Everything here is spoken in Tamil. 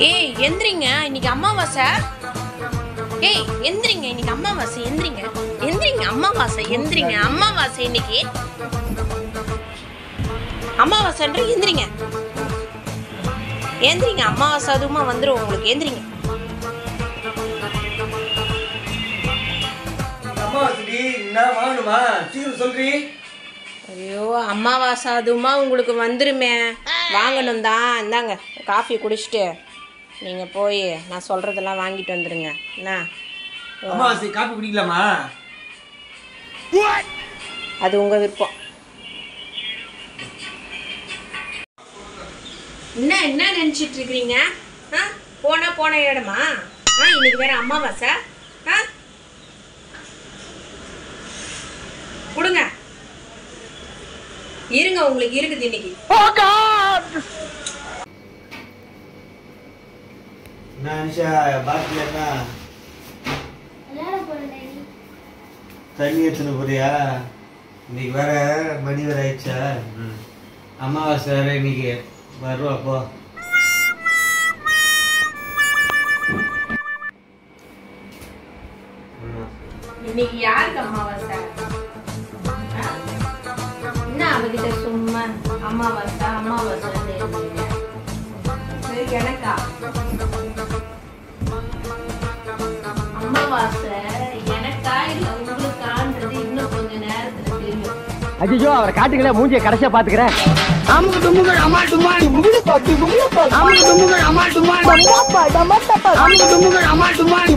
ஏய் எந்திரிங்க, இன்னைக்கு அமாவாசை. ஏய் எந்திரிங்க, இன்னைக்கு அமாவாசை. எந்திரிங்க எந்திரிங்க, அமாவாசை. எந்திரிங்க, அமாவாசை. இன்னைக்கு அமாவாசைன்ற எந்திரிங்க எந்திரிங்க. அமாவாசை அதுவுமா வந்துடும் உங்களுக்கு. எந்திரிங்க. ஐயோ, அமாவாசை அதுவுமா உங்களுக்கு வந்துருமே, வாங்கணும் தான். இந்தாங்க காஃபி குடிச்சிட்டு நீங்கள் போய் நான் சொல்கிறதெல்லாம் வாங்கிட்டு வந்துடுங்க. என்ன அமாவாசை காஃபி குடிக்கலாமா? அது உங்கள் விருப்பம். என்ன நினச்சிட்டு இருக்கிறீங்க? போன இடமா? இன்னைக்கு வேற அமாவாசை. கொடுங்க, இருங்க, உங்களுக்கு இருக்குது இன்னைக்கு. தண்ணி எடுத்துன்னு போறியா? இன்னைக்கு வேற மணி வேற ஆயிடுச்சா? அமாவாசை வேற இன்னைக்கு வருவா போ. இன்னைக்கு யாருக்கு அமாவாசை? என்ன அவகிட்ட சும்மா அமாவாசை அமாவாசை எனக்கா? அமாவாசை எனக்கா இல்ல உங்களுக்கான்றது இன்னும் கொஞ்ச நேரத்துல தெரியும். ஐயோ, அவரை காட்டுங்களே, மூஞ்சியை கடைசியா பாத்துக்கிறேன். அமுக்கு டுமுகள் அமால் டுமால் அமுக்கு டுமுகள் அமால் டுமால் அமுக்கு டுமுகள் அமால் டுமால்